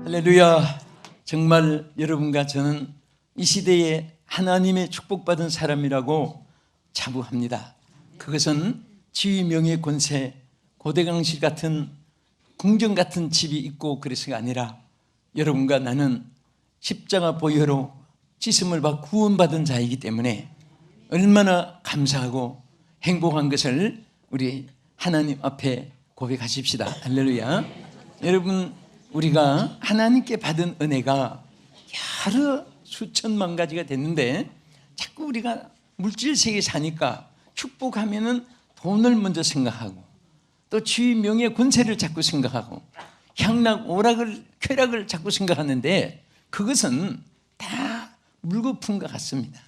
할렐루야. 정말 여러분과 저는 이 시대에 하나님의 축복받은 사람이라고 자부합니다. 그것은 지위, 명예, 권세, 고대강실 같은 궁정 같은 집이 있고 그래서가 아니라 여러분과 나는 십자가 보혈로 찢음을 받고 구원받은 자이기 때문에 얼마나 감사하고 행복한 것을 우리 하나님 앞에 고백하십시다. 할렐루야. 여러분, 우리가 하나님께 받은 은혜가 여러 수천만 가지가 됐는데 자꾸 우리가 물질 세계에 사니까 축복하면은 돈을 먼저 생각하고 또 지위, 명예, 권세를 자꾸 생각하고 향락, 오락을, 쾌락을 자꾸 생각하는데 그것은 다 물거품과 같습니다.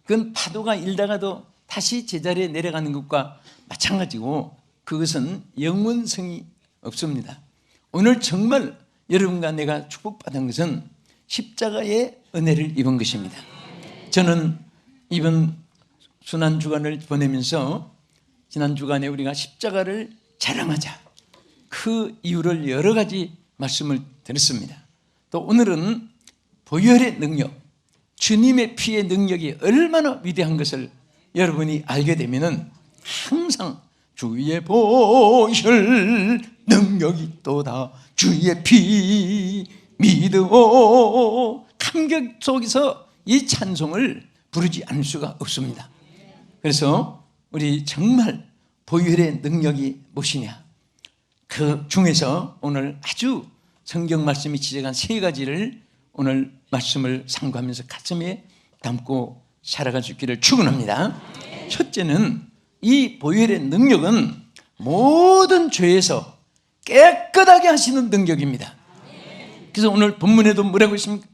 그건 파도가 일다가도 다시 제자리에 내려가는 것과 마찬가지고 그것은 영원성이 없습니다. 오늘 정말 여러분과 내가 축복받은 것은 십자가의 은혜를 입은 것입니다. 저는 이번 순환주간을 보내면서 지난 주간에 우리가 십자가를 자랑하자, 그 이유를 여러 가지 말씀을 드렸습니다. 또 오늘은 보혈의 능력, 주님의 피의 능력이 얼마나 위대한 것을 여러분이 알게 되면 항상 주의 보혈 능력이 또다, 주의 피 믿어, 감격 속에서 이 찬송을 부르지 않을 수가 없습니다. 그래서 우리 정말 보혈의 능력이 무엇이냐, 그 중에서 오늘 아주 성경 말씀이 지적한 세 가지를 오늘 말씀을 상고하면서 가슴에 담고 살아갈 수 있기를 축원합니다. 첫째는 이 보혈의 능력은 모든 죄에서 깨끗하게 하시는 능력입니다. 그래서 오늘 본문에도 뭐라고 있습니까?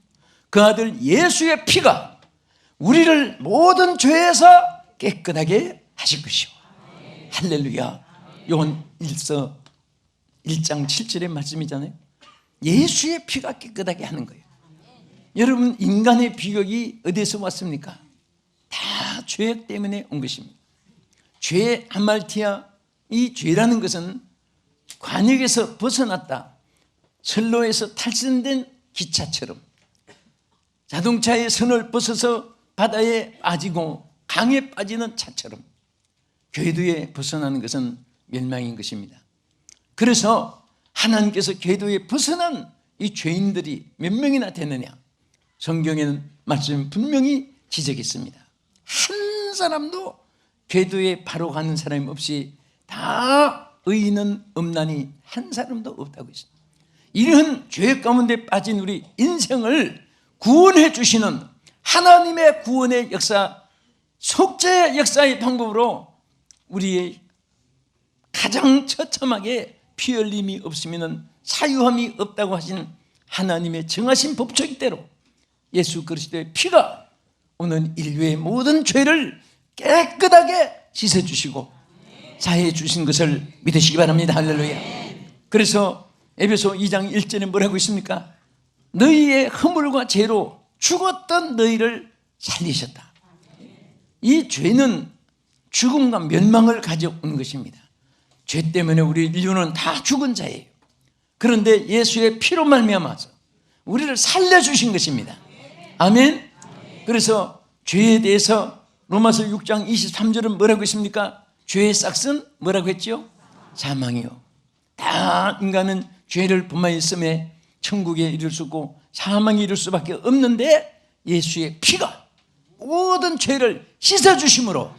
그 아들 예수의 피가 우리를 모든 죄에서 깨끗하게 하실 것이요. 할렐루야. 요한 1서 1장 7절의 말씀이잖아요. 예수의 피가 깨끗하게 하는 거예요. 여러분, 인간의 비극이 어디서 왔습니까? 다 죄 때문에 온 것입니다. 죄 하말티아, 이 죄라는 것은 관역에서 벗어났다, 선로에서 탈선된 기차처럼 자동차의 선을 벗어서 바다에 빠지고 강에 빠지는 차처럼 궤도에 벗어나는 것은 멸망인 것입니다. 그래서 하나님께서 궤도에 벗어난 이 죄인들이 몇 명이나 되느냐, 성경에는 말씀 분명히 지적했습니다. 한 사람도 궤도에 바로 가는 사람이 없이 다 의인은 없나니 한 사람도 없다고 했습니다. 이런 죄 가운데 빠진 우리 인생을 구원해 주시는 하나님의 구원의 역사, 속죄의 역사의 방법으로 우리의 가장 처참하게 피 흘림이 없으면 사유함이 없다고 하신 하나님의 정하신 법칙대로 예수 그리스도의 피가 오늘 인류의 모든 죄를 깨끗하게 씻어주시고 사해 주신 것을 믿으시기 바랍니다. 할렐루야. 그래서 에베소 2장 1절에 뭐라고 있습니까? 너희의 허물과 죄로 죽었던 너희를 살리셨다. 이 죄는 죽음과 멸망을 가져온 것입니다. 죄 때문에 우리 인류는 다 죽은 자예요. 그런데 예수의 피로 말미암아서 우리를 살려주신 것입니다. 아멘. 그래서 죄에 대해서 로마서 6장 23절은 뭐라고 했습니까? 죄의 싹은 뭐라고 했죠? 사망이요. 다 인간은 죄를 범하였음에 천국에 이를 수 없고 사망에 이를 수밖에 없는데 예수의 피가 모든 죄를 씻어주심으로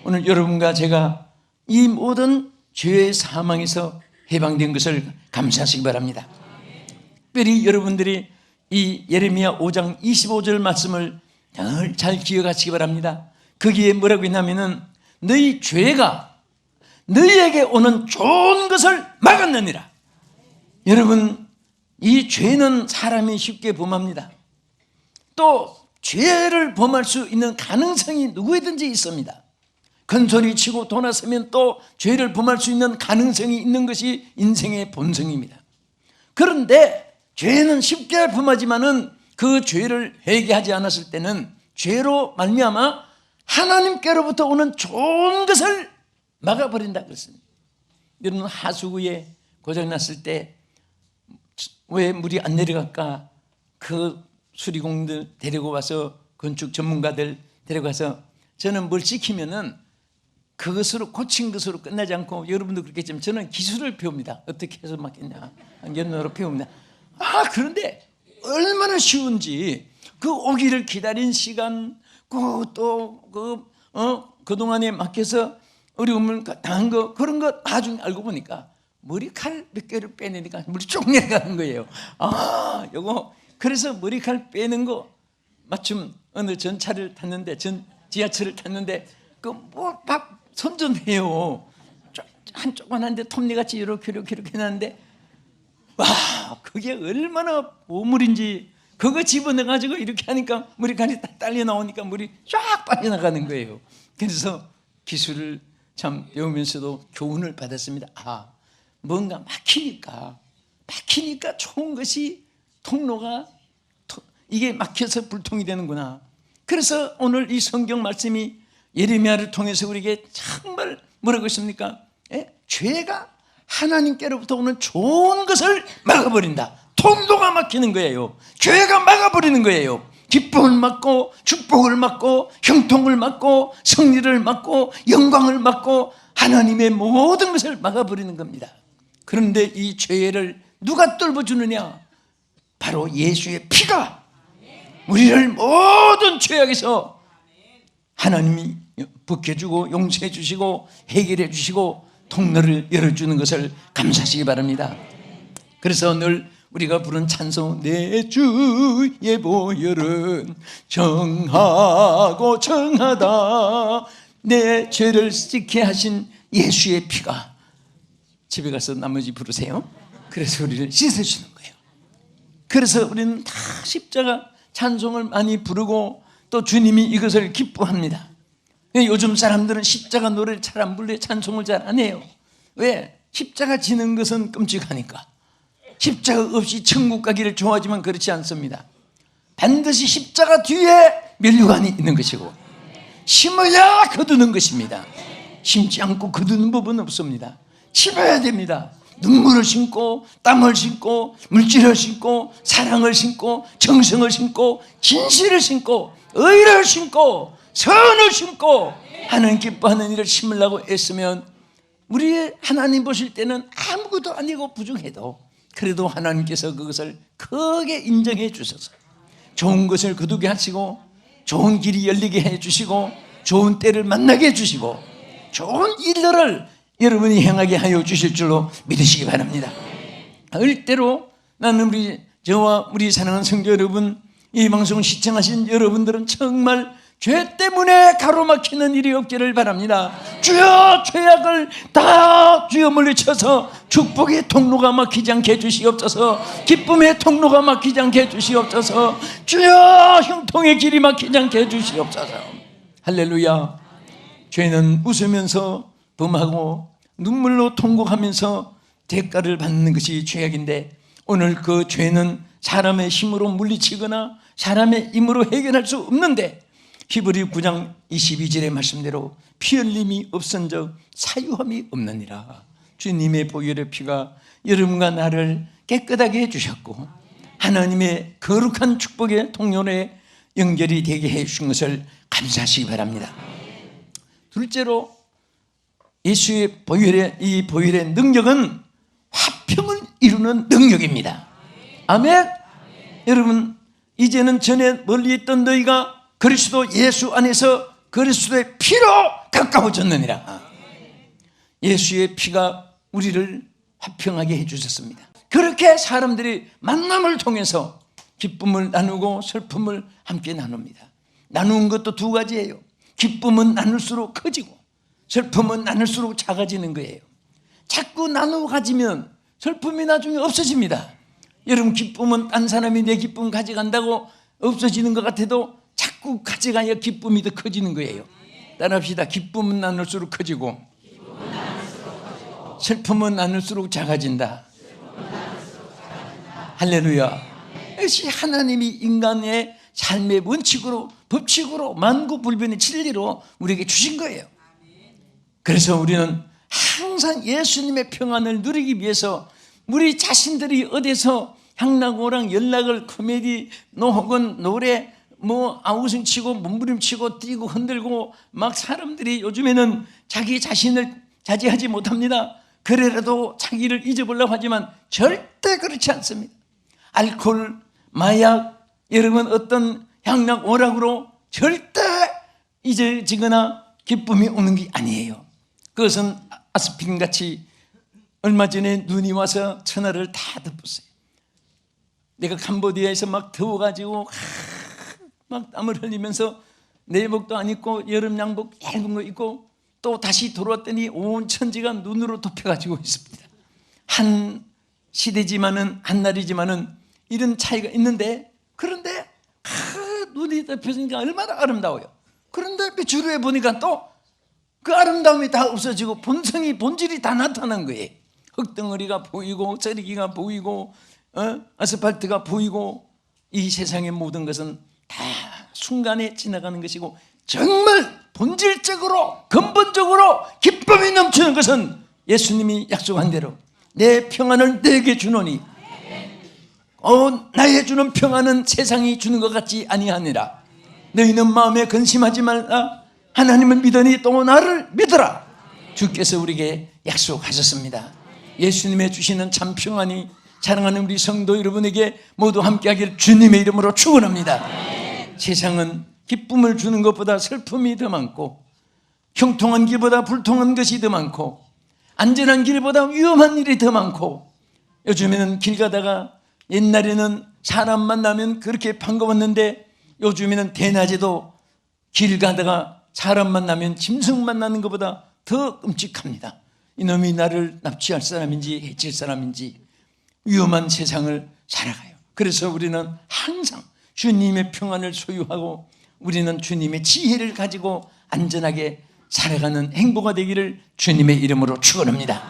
오늘 여러분과 제가 이 모든 죄의 사망에서 해방된 것을 감사하시기 바랍니다. 특별히 여러분들이 이 예레미야 5장 25절 말씀을 늘 잘 기억하시기 바랍니다. 거기에 뭐라고 있냐면은 너희 죄가 너희에게 오는 좋은 것을 막았느니라. 여러분, 이 죄는 사람이 쉽게 범합니다. 또 죄를 범할 수 있는 가능성이 누구에든지 있습니다. 큰소리 치고 돌아서면 또 죄를 범할 수 있는 가능성이 있는 것이 인생의 본성입니다. 그런데 죄는 쉽게 범하지만은 그 죄를 회개하지 않았을 때는 죄로 말미암아 하나님께로부터 오는 좋은 것을 막아버린다 그랬습니다. 여러분, 하수구에 고장났을 때 왜 물이 안 내려갈까? 그 수리공들 데리고 와서, 건축 전문가들 데려가서, 저는 뭘 시키면은 그것으로, 고친 것으로 끝나지 않고, 여러분도 그렇겠지만 저는 기술을 배웁니다. 어떻게 해서 막겠냐, 연어로 배웁니다. 그런데 얼마나 쉬운지, 그 오기를 기다린 시간, 그동안에 막혀서 어려움을 당한 거, 그런 거 나중에 알고 보니까 머리칼 몇 개를 빼내니까 물이 쭉 내려가는 거예요. 요거, 그래서 머리칼 빼는 거, 마침 어느 전차를 탔는데, 지하철을 탔는데, 막 선전해요. 한 조그만한데 톱니같이 이렇게 해놨는데, 그게 얼마나 보물인지, 그거 집어넣어가지고 이렇게 하니까 머리칼이 딱 딸려 나오니까 물이 쫙 빠져나가는 거예요. 그래서 기술을 참 배우면서도 교훈을 받았습니다. 뭔가 막히니까 좋은 것이 통로가, 이게 막혀서 불통이 되는구나. 그래서 오늘 이 성경 말씀이 예레미야를 통해서 우리에게 정말 뭐라고 했습니까? 죄가 하나님께로부터 오는 좋은 것을 막아버린다. 통로가 막히는 거예요. 죄가 막아버리는 거예요. 기쁨을 막고, 축복을 막고, 형통을 막고, 승리를 막고, 영광을 막고, 하나님의 모든 것을 막아버리는 겁니다. 그런데 이 죄를 누가 뚫어주느냐? 바로 예수의 피가 우리를 모든 죄악에서 하나님이 벗겨주고 용서해 주시고 해결해 주시고 통로를 열어주는 것을 감사하시기 바랍니다. 그래서 늘 우리가 부른 찬송, 내 주의 보혈은 정하고 정하다, 내 죄를 씻게 하신 예수의 피가, 집에 가서 나머지 부르세요. 그래서 우리를 씻어주는 거예요. 그래서 우리는 다 십자가 찬송을 많이 부르고 또 주님이 이것을 기뻐합니다. 요즘 사람들은 십자가 노래를 잘 안 불러요. 찬송을 잘 안 해요. 왜? 십자가 지는 것은 끔찍하니까. 십자가 없이 천국 가기를 좋아하지만 그렇지 않습니다. 반드시 십자가 뒤에 면류관이 있는 것이고, 심어야 거두는 것입니다. 심지 않고 거두는 법은 없습니다. 심어야 됩니다. 눈물을 심고, 땀을 심고, 물질을 심고, 사랑을 심고, 정성을 심고, 진실을 심고, 의를 심고, 선을 심고, 하나님 기뻐하는 일을 심으려고 애쓰면 우리 하나님 보실 때는 아무것도 아니고 부족해도 그래도 하나님께서 그것을 크게 인정해 주셔서 좋은 것을 거두게 하시고, 좋은 길이 열리게 해 주시고, 좋은 때를 만나게 해 주시고, 좋은 일들을 여러분이 행하게 하여 주실 줄로 믿으시기 바랍니다. 을대로 나는 저와 우리 사랑하는 성도 여러분, 이 방송 시청하신 여러분들은 정말 죄 때문에 가로막히는 일이 없기를 바랍니다. 주여, 죄악을 다 주여 물리쳐서 축복의 통로가 막히지 않게 해주시옵소서. 기쁨의 통로가 막히지 않게 해주시옵소서. 주여, 형통의 길이 막히지 않게 해주시옵소서. 할렐루야. 죄는 웃으면서 범하고 눈물로 통곡하면서 대가를 받는 것이 죄악인데, 오늘 그 죄는 사람의 힘으로 물리치거나 사람의 힘으로 해결할 수 없는데, 히브리 9장 22절의 말씀대로 피 흘림이 없은즉 사유함이 없느니라. 주님의 보혈의 피가 여러분과 나를 깨끗하게 해주셨고, 하나님의 거룩한 축복의 통로에 연결이 되게 해주신 것을 감사하시기 바랍니다. 둘째로, 예수의 이 보혈의 능력은 화평을 이루는 능력입니다. 아멘. 여러분, 이제는 전에 멀리 있던 너희가 그리스도 예수 안에서 그리스도의 피로 가까워졌느니라. 예수의 피가 우리를 화평하게 해주셨습니다. 그렇게 사람들이 만남을 통해서 기쁨을 나누고 슬픔을 함께 나눕니다. 나누는 것도 두 가지예요. 기쁨은 나눌수록 커지고 슬픔은 나눌수록 작아지는 거예요. 자꾸 나누어 가지면 슬픔이 나중에 없어집니다. 여러분, 기쁨은 딴 사람이 내 기쁨 가져간다고 없어지는 것 같아도 자꾸 가져가야 기쁨이 더 커지는 거예요. 따라합시다. 기쁨은 나눌수록 커지고 슬픔은 나눌수록 작아진다. 할렐루야. 역시 하나님이 인간의 삶의 원칙으로, 법칙으로, 만구불변의 진리로 우리에게 주신 거예요. 그래서 우리는 항상 예수님의 평안을 누리기 위해서 우리 자신들이 어디서 향락오랑 연락을 코미디 혹은 노래 아우성치고 몸부림치고 뛰고 흔들고 막 사람들이 요즘에는 자기 자신을 자제하지 못합니다. 그래라도 자기를 잊어보려고 하지만 절대 그렇지 않습니다. 알코올, 마약, 여러분 어떤 향락 오락으로 절대 잊어지거나 기쁨이 오는 게 아니에요. 그것은 아스피린같이 얼마 전에 눈이 와서 천하를 다 덮었어요. 내가 캄보디아에서 막 더워가지고 막 땀을 흘리면서 내복도 안 입고 여름 양복 얇은 거 입고 또 다시 돌아왔더니 온 천지가 눈으로 덮여가지고 있습니다. 한 시대지만은 한 날이지만은 이런 차이가 있는데, 그런데 눈이 덮여지니까 얼마나 아름다워요. 그런데 며칠 후에 보니까 또 그 아름다움이 다 없어지고 본질이 다 나타난 거예요. 흙덩어리가 보이고 쓰레기가 보이고 아스팔트가 보이고, 이 세상의 모든 것은 다 순간에 지나가는 것이고, 정말 본질적으로 근본적으로 기쁨이 넘치는 것은 예수님이 약속한 대로 내 평안을 내게 주노니 나의 주는 평안은 세상이 주는 것 같지 아니하니라. 너희는 마음에 근심하지 말라. 하나님을 믿으니 또 나를 믿으라. 주께서 우리에게 약속하셨습니다. 예수님의 주시는 참 평안이 사랑하는 우리 성도 여러분에게 모두 함께하길 주님의 이름으로 축원합니다. 세상은 기쁨을 주는 것보다 슬픔이 더 많고, 형통한 길보다 불통한 것이 더 많고, 안전한 길보다 위험한 일이 더 많고, 요즘에는 길 가다가 옛날에는 사람 만나면 그렇게 반가웠는데 요즘에는 대낮에도 길 가다가 사람 만나면 짐승 만나는 것보다 더 끔찍합니다. 이놈이 나를 납치할 사람인지 해칠 사람인지 위험한 세상을 살아가요. 그래서 우리는 항상 주님의 평안을 소유하고 우리는 주님의 지혜를 가지고 안전하게 살아가는 행보가 되기를 주님의 이름으로 축원합니다.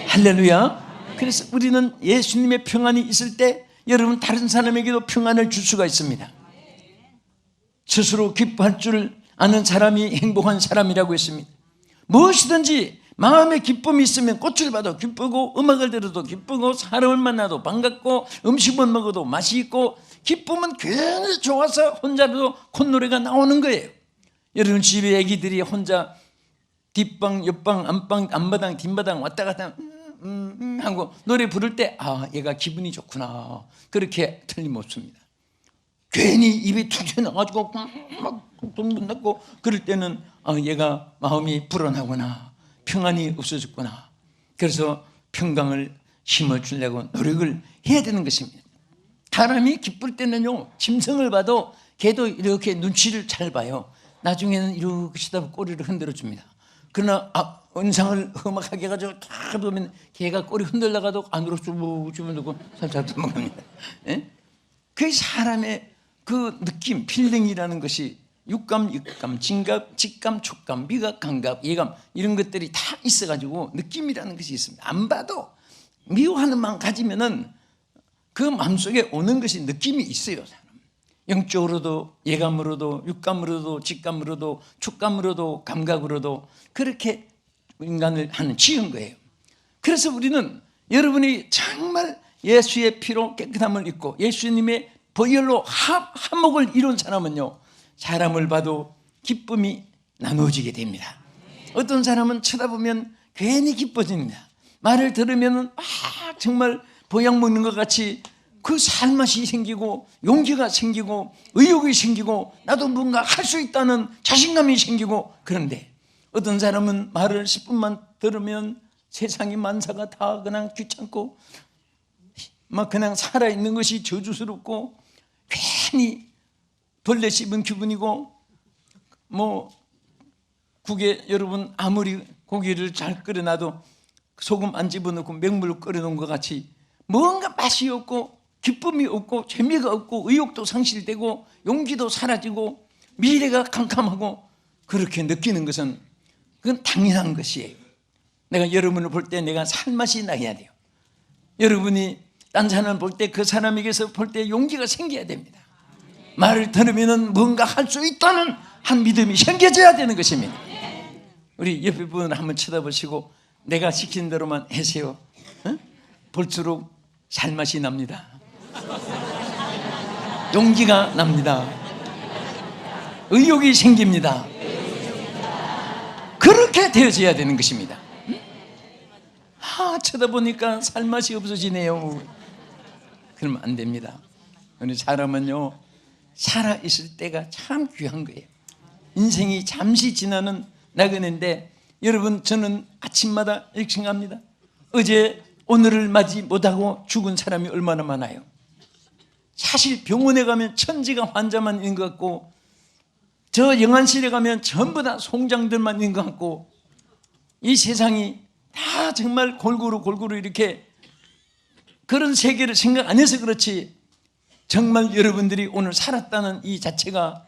할렐루야. 그래서 우리는 예수님의 평안이 있을 때 여러분 다른 사람에게도 평안을 줄 수가 있습니다. 스스로 기뻐할 줄 아는 사람이 행복한 사람이라고 했습니다. 무엇이든지 마음에 기쁨이 있으면 꽃을 봐도 기쁘고 음악을 들어도 기쁘고 사람을 만나도 반갑고 음식을 먹어도 맛이 있고, 기쁨은 괜히 좋아서 혼자도 콧노래가 나오는 거예요. 여러분 집에 애기들이 혼자 뒷방 옆방 안방 앞마당 뒷마당 왔다 갔다 하고 노래 부를 때 얘가 기분이 좋구나, 그렇게 틀림없습니다. 괜히 입이 툭 튀어나가지고 막 동분났고 그럴 때는 얘가 마음이 불안하구나, 평안이 없어졌구나. 그래서 평강을 심어주려고 노력을 해야 되는 것입니다. 사람이 기쁠 때는요, 짐승을 봐도 걔도 이렇게 눈치를 잘 봐요. 나중에는 이렇게 시다 꼬리를 흔들어 줍니다. 그러나 은상을 험악하게 해가지고 다 보면 걔가 꼬리 흔들다가도 안으로 주물주물 살짝 도망갑니다. 그 사람의 그 느낌, 필링이라는 것이 육감, 육감, 진감, 직감, 촉감, 미각, 감각, 예감, 이런 것들이 다 있어가지고 느낌이라는 것이 있습니다. 안 봐도 미워하는 마음 가지면은 그 마음속에 오는 것이 느낌이 있어요. 사람. 영적으로도 예감으로도 육감으로도 직감으로도 촉감으로도 감각으로도 그렇게 인간을 하는 지은 거예요. 그래서 우리는 여러분이 정말 예수의 피로 깨끗함을 입고 예수님의 보혈로 화목을 이룬 사람은요, 사람을 봐도 기쁨이 나누어지게 됩니다. 어떤 사람은 쳐다보면 괜히 기뻐집니다. 말을 들으면 정말 보약 먹는 것 같이 그 살맛이 생기고 용기가 생기고 의욕이 생기고 나도 뭔가 할 수 있다는 자신감이 생기고, 그런데 어떤 사람은 말을 10분만 들으면 세상이 만사가 다 그냥 귀찮고 막 그냥 살아있는 것이 저주스럽고 괜히 벌레 씹은 기분이고, 국에 여러분 아무리 고기를 잘 끓여놔도 소금 안 집어넣고 맹물로 끓여놓은 것 같이 뭔가 맛이 없고 기쁨이 없고 재미가 없고 의욕도 상실되고 용기도 사라지고 미래가 캄캄하고 그렇게 느끼는 것은 그건 당연한 것이에요. 내가 여러분을 볼 때 내가 살맛이 나야 돼요. 여러분이 딴 사람을 볼 때 그 사람에게서 볼 때 용기가 생겨야 됩니다. 말을 들으면 뭔가 할 수 있다는 한 믿음이 생겨져야 되는 것입니다. 우리 옆에 분을 한번 쳐다보시고 내가 시킨 대로만 하세요. 볼수록 살맛이 납니다. 용기가 납니다. 의욕이 생깁니다. 그렇게 되어져야 되는 것입니다. 쳐다보니까 살맛이 없어지네요. 그러면 안 됩니다. 어느 사람은요, 살아있을 때가 참 귀한 거예요. 인생이 잠시 지나는 나그네인데, 여러분, 저는 아침마다 이렇게 생각합니다. 어제 오늘을 맞이 못하고 죽은 사람이 얼마나 많아요. 사실 병원에 가면 천지가 환자만 있는 것 같고, 저 영안실에 가면 전부 다 송장들만 있는 것 같고, 이 세상이 다 정말 골고루 이렇게 그런 세계를 생각 안 해서 그렇지, 정말 여러분들이 오늘 살았다는 이 자체가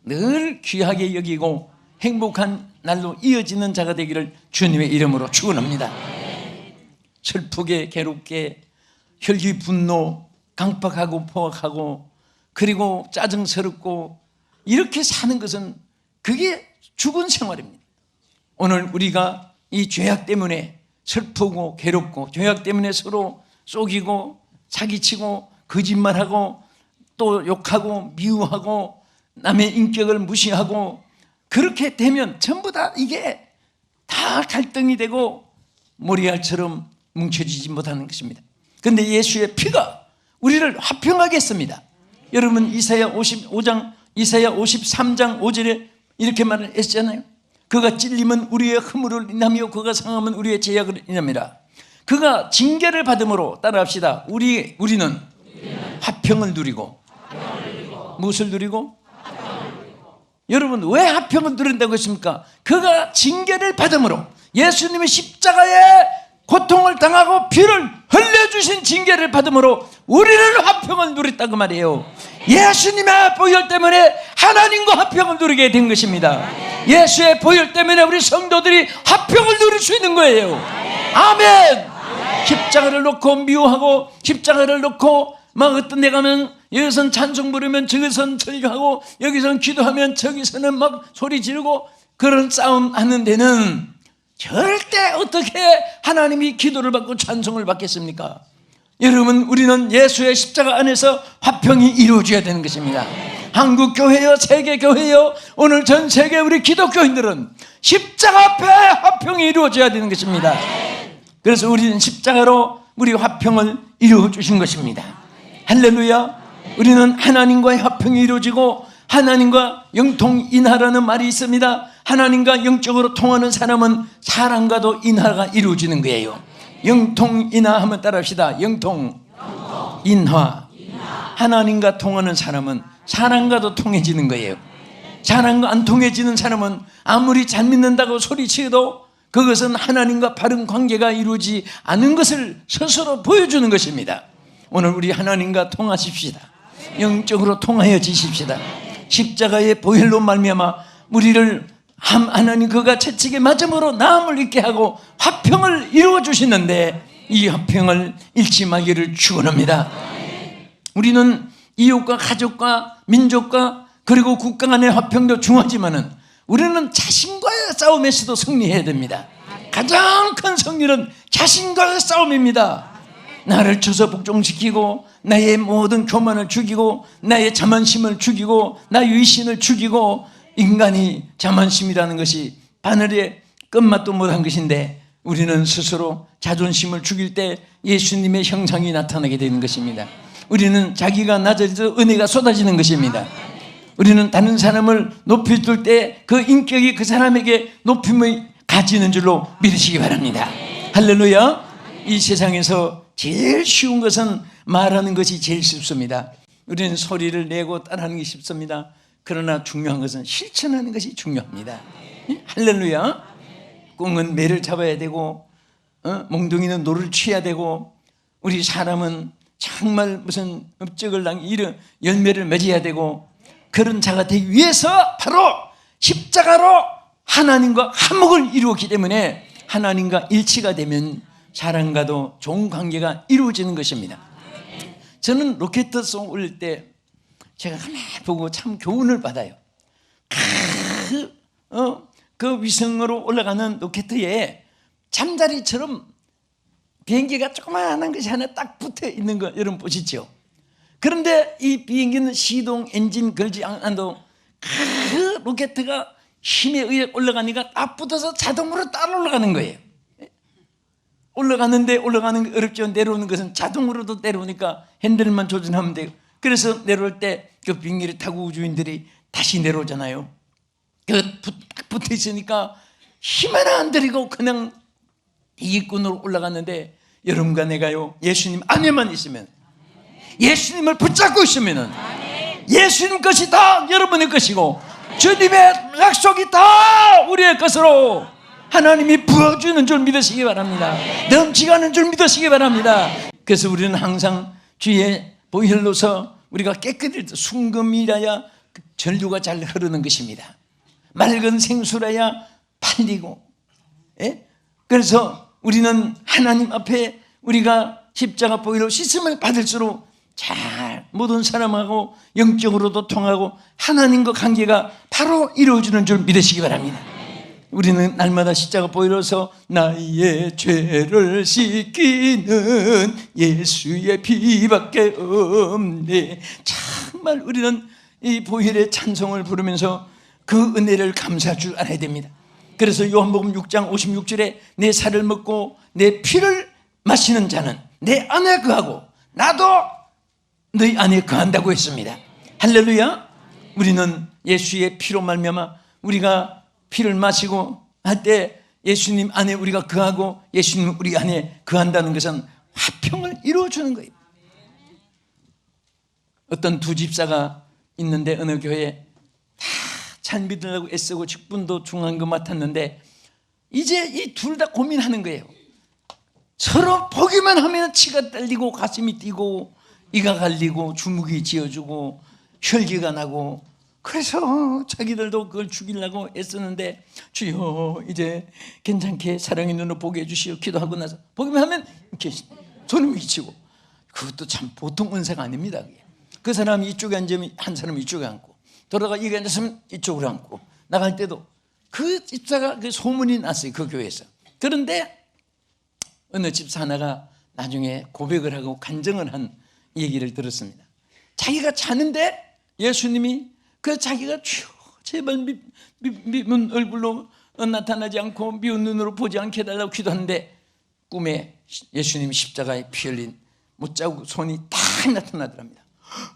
늘 귀하게 여기고 행복한 날로 이어지는 자가 되기를 주님의 이름으로 축원합니다. 슬프게 괴롭게 혈기 분노 강박하고 포악하고 그리고 짜증스럽고 이렇게 사는 것은 그게 죽은 생활입니다. 오늘 우리가 이 죄악 때문에 슬프고 괴롭고 죄악 때문에 서로 속이고 사기치고 거짓말하고 또 욕하고 미워하고 남의 인격을 무시하고 그렇게 되면 전부 다 이게 다 갈등이 되고 모리알처럼 뭉쳐지지 못하는 것입니다. 그런데 예수의 피가 우리를 화평하게 했습니다. 여러분 이사야 53장 5절에 이렇게 말을 했잖아요. 그가 찔림은 우리의 허물을 인하며 그가 상함은 우리의 죄악을 인함이라. 그가 징계를 받음으로 따라합시다. 우리는 화평을 누리고 무엇을 누리고? 여러분 왜 화평을 누린다고 했습니까? 그가 징계를 받음으로 예수님이 십자가에 고통을 당하고 피를 흘려주신 징계를 받음으로 우리를 화평을 누렸다고 말이에요. 예수님의 보혈 때문에 하나님과 화평을 누리게 된 것입니다. 예수의 보혈 때문에 우리 성도들이 화평을 누릴 수 있는 거예요. 아멘. 십자가를 놓고 미워하고 십자가를 놓고 막 어떤 데 가면 여기선 찬송 부르면 저기선 설교하고 여기선 기도하면 저기서는 막 소리 지르고 그런 싸움 하는 데는 절대 어떻게 하나님이 기도를 받고 찬송을 받겠습니까? 여러분 우리는 예수의 십자가 안에서 화평이 이루어져야 되는 것입니다. 한국 교회여 세계 교회여 오늘 전 세계 우리 기독교인들은 십자가 앞에 화평이 이루어져야 되는 것입니다. 그래서 우리는 십자가로 우리 화평을 이루어 주신 것입니다. 할렐루야. 우리는 하나님과의 화평이 이루어지고 하나님과 영통인하라는 말이 있습니다. 하나님과 영적으로 통하는 사람은 사람과도 인하가 이루어지는 거예요. 영통인하 하면 따라합시다. 영통인하. 하나님과 통하는 사람은 사람과도 통해지는 거예요. 사람과 안 통해지는 사람은 아무리 잘 믿는다고 소리치어도 그것은 하나님과 바른 관계가 이루어지지 않은 것을 스스로 보여주는 것입니다. 오늘 우리 하나님과 통하십시다. 영적으로 통하여 지십시다. 십자가의 보혈로 말미암아 우리를 하나님 그가 채찍에 맞음으로 나음을 잊게 하고 화평을 이루어 주시는데 이 화평을 잃지 말기를 축원합니다. 우리는 이웃과 가족과 민족과 그리고 국가 간의 화평도 중요하지만은 우리는 자신과의 싸움에서도 승리해야 됩니다. 가장 큰 승리는 자신과의 싸움입니다. 나를 쳐서 복종시키고 나의 모든 교만을 죽이고 나의 자만심을 죽이고 나의 위신을 죽이고 인간이 자만심이라는 것이 바늘에 끝맛도 못한 것인데 우리는 스스로 자존심을 죽일 때 예수님의 형상이 나타나게 되는 것입니다. 우리는 자기가 낮아져서 은혜가 쏟아지는 것입니다. 우리는 다른 사람을 높여줄 때 그 인격이 그 사람에게 높임을 가지는 줄로 믿으시기 바랍니다. 할렐루야. 이 세상에서 제일 쉬운 것은 말하는 것이 제일 쉽습니다. 우리는 소리를 내고 따라하는 게 쉽습니다. 그러나 중요한 것은 실천하는 것이 중요합니다. 할렐루야. 꽁은 매를 잡아야 되고 몽둥이는 노를 취해야 되고 우리 사람은 정말 무슨 업적을 이런 열매를 맺어야 되고 그런 자가 되기 위해서 바로 십자가로 하나님과 한목을 이루었기 때문에 하나님과 일치가 되면 사람과도 좋은 관계가 이루어지는 것입니다. 저는 로켓송 올릴 때 제가 하나 보고 참 교훈을 받아요. 그 위성으로 올라가는 로켓에 잠자리처럼 비행기가 조그마한 것이 하나 딱 붙어 있는 거 여러분 보시죠. 그런데 이 비행기는 시동 엔진 걸지 않아도 그 로켓가 힘에 의해 올라가니까 딱 붙어서 자동으로 따라 올라가는 거예요. 올라가는데 올라가는 게 어렵죠. 내려오는 것은 자동으로도 내려오니까 핸들만 조준하면 돼요. 그래서 내려올 때 그 비행기를 타고 우주인들이 다시 내려오잖아요. 붙어 있으니까 힘 하나 안 들이고 그냥 이익군으로 올라갔는데, 여러분과 내가요, 예수님 안에만 있으면, 예수님을 붙잡고 있으면 예수님 것이 다 여러분의 것이고 주님의 약속이 다 우리의 것으로 하나님이 부어주는 줄 믿으시기 바랍니다. 넘치가는 줄 믿으시기 바랍니다. 그래서 우리는 항상 주의 보혈로서 우리가 깨끗이, 순금이라야 전류가 잘 흐르는 것입니다. 맑은 생수라야 팔리고, 예? 그래서 우리는 하나님 앞에 우리가 십자가 보혈로 씻음을 받을수록 잘 모든 사람하고 영적으로도 통하고 하나님과 관계가 바로 이루어지는 줄 믿으시기 바랍니다. 우리는 날마다 십자가 보혈로서 나의 죄를 씻기는 예수의 피밖에 없네. 정말 우리는 이 보혈의 찬송을 부르면서 그 은혜를 감사할 줄 알아야 됩니다. 그래서 요한복음 6장 56절에 내 살을 먹고 내 피를 마시는 자는 내 안에 거하고 나도 너희 안에 거한다고 했습니다. 할렐루야. 우리는 예수의 피로 말미암아 우리가 피를 마시고 할 때 예수님 안에 우리가 거하고 예수님 우리 안에 거한다는 것은 화평을 이루어주는 거예요. 어떤 두 집사가 있는데 어느 교회에 다 잘 믿으려고 애쓰고 직분도 중요한 거 맡았는데 이제 이 둘 다 고민하는 거예요. 서로 보기만 하면 치가 떨리고 가슴이 뛰고 이가 갈리고 주눅이 지어주고 혈기가 나고, 그래서 자기들도 그걸 죽이려고 애쓰는데 주여 이제 괜찮게 사랑의 눈으로 보게 해주시오 기도하고 나서 보기만 하면 이렇게 손을 위치고, 그것도 참 보통 은사가 아닙니다. 그 사람이 이쪽에 앉으면 한 사람이 이쪽에 앉고, 돌아가 이게 앉았으면 이쪽으로 앉고, 나갈 때도 그 집사가 그 소문이 났어요, 그 교회에서. 그런데 어느 집사 하나가 나중에 고백을 하고 간증을 한 얘기를 들었습니다. 자기가 자는데 예수님이 그 자기가 제발 미운 얼굴로 나타나지 않고 미운 눈으로 보지 않게 해달라고 기도하는데 꿈에 예수님이 십자가에 피 흘린 못자국 손이 딱 나타나더랍니다.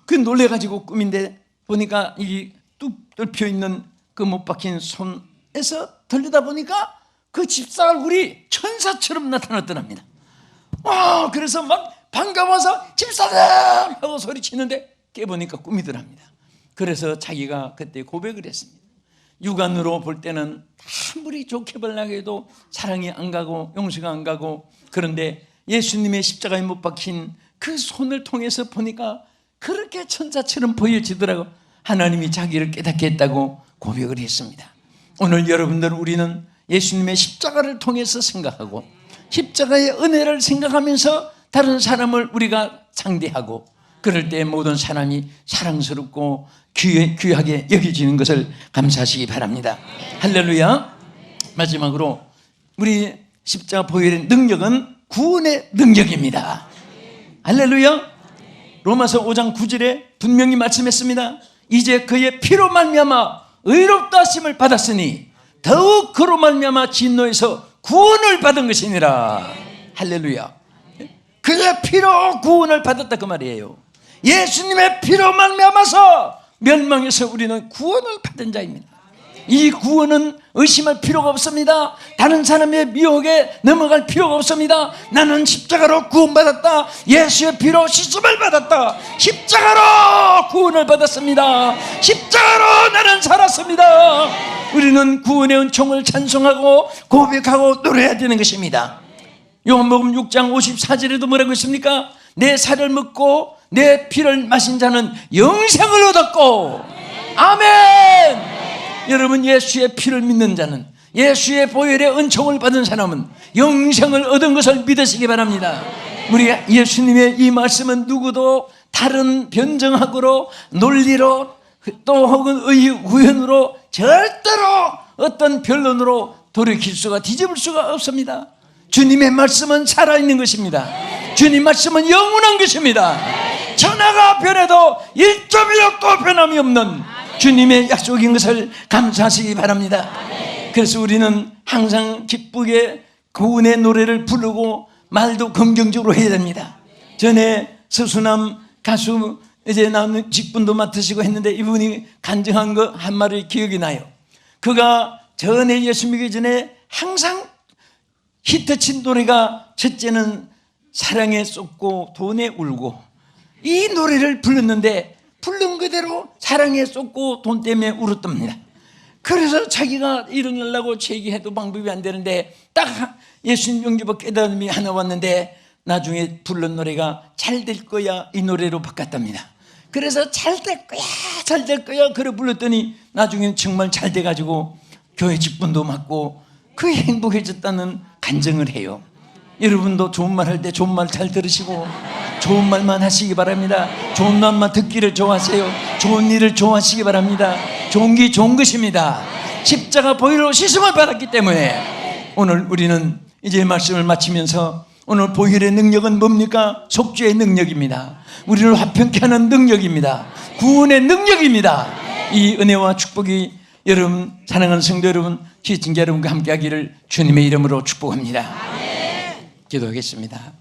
그 놀래가지고 꿈인데 보니까 이 뚝 뚫혀 있는 그 못 박힌 손에서 들리다 보니까 그 집사 얼굴이 천사처럼 나타났더랍니다. 그래서 막 반가워서 집사님 하고 소리치는데 깨보니까 꿈이더랍니다. 그래서 자기가 그때 고백을 했습니다. 육안으로 볼 때는 아무리 좋게 보려고 해도 사랑이 안 가고 용서가 안 가고, 그런데 예수님의 십자가에 못 박힌 그 손을 통해서 보니까 그렇게 천사처럼 보여지더라고. 하나님이 자기를 깨닫게 했다고 고백을 했습니다. 오늘 여러분들, 우리는 예수님의 십자가를 통해서 생각하고 십자가의 은혜를 생각하면서 다른 사람을 우리가 상대하고, 그럴 때 모든 사람이 사랑스럽고 귀하게 여겨지는 것을 감사하시기 바랍니다. 할렐루야. 마지막으로 우리 십자가 보혈의 능력은 구원의 능력입니다. 할렐루야. 로마서 5장 9절에 분명히 말씀했습니다. 이제 그의 피로 말미암아 의롭다 하심을 받았으니 더욱 그로 말미암아 진노에서 구원을 받은 것이니라. 할렐루야. 그의 피로 구원을 받았다 그 말이에요. 예수님의 피로 말미암아서 멸망에서 우리는 구원을 받은 자입니다. 이 구원은 의심할 필요가 없습니다. 다른 사람의 미혹에 넘어갈 필요가 없습니다. 나는 십자가로 구원받았다. 예수의 피로 씻음을 받았다. 십자가로 구원을 받았습니다. 십자가로 나는 살았습니다. 우리는 구원의 은총을 찬송하고 고백하고 노래해야 되는 것입니다. 요한복음 6장 54절에도 뭐라고 했습니까? 내 살을 먹고 내 피를 마신 자는 영생을 얻었고, 아멘. 여러분, 예수의 피를 믿는 자는, 예수의 보혈의 은총을 받은 사람은 영생을 얻은 것을 믿으시기 바랍니다. 우리 예수님의 이 말씀은 누구도 다른 변정학으로, 논리로, 또 혹은 의견으로 절대로 어떤 변론으로 돌이킬 수가, 뒤집을 수가 없습니다. 주님의 말씀은 살아있는 것입니다. 주님 말씀은 영원한 것입니다. 천하가 변해도 1.1도 변함이 없는 주님의 약속인 것을 감사하시기 바랍니다. 그래서 우리는 항상 기쁘게 구원의 노래를 부르고 말도 긍정적으로 해야 됩니다. 전에 서수남 가수 이제 나오는 직분도 맡으시고 했는데 이분이 간증한 거 한 말이 기억이 나요. 그가 전에 예수 믿기 전에 항상 히트친 노래가 첫째는 사랑에 쏟고 돈에 울고, 이 노래를 불렀는데 부른 그대로 사랑에 쏟고 돈 때문에 울었답니다. 그래서 자기가 일어나려고 제기해도 방법이 안 되는데 딱 예수님 영접을 깨달음이 하나 왔는데 나중에 부른 노래가 잘 될 거야 이 노래로 바꿨답니다. 그래서 잘 될 거야 잘 될 거야 그래 불렀더니 나중에 정말 잘 돼가지고 교회 직분도 맡고 그 행복해졌다는 간증을 해요. 여러분도 좋은 말 할 때 좋은 말 잘 들으시고 좋은 말만 하시기 바랍니다. 좋은 말만 듣기를 좋아하세요. 좋은 일을 좋아하시기 바랍니다. 좋은 게 좋은 것입니다. 십자가 보혈로 씻음을 받았기 때문에 오늘 우리는 이제 말씀을 마치면서 오늘 보혈의 능력은 뭡니까? 속죄의 능력입니다. 우리를 화평케 하는 능력입니다. 구원의 능력입니다. 이 은혜와 축복이 여러분, 사랑하는 성도 여러분, 시청자 여러분과 함께 하기를 주님의 이름으로 축복합니다. 기도하겠습니다.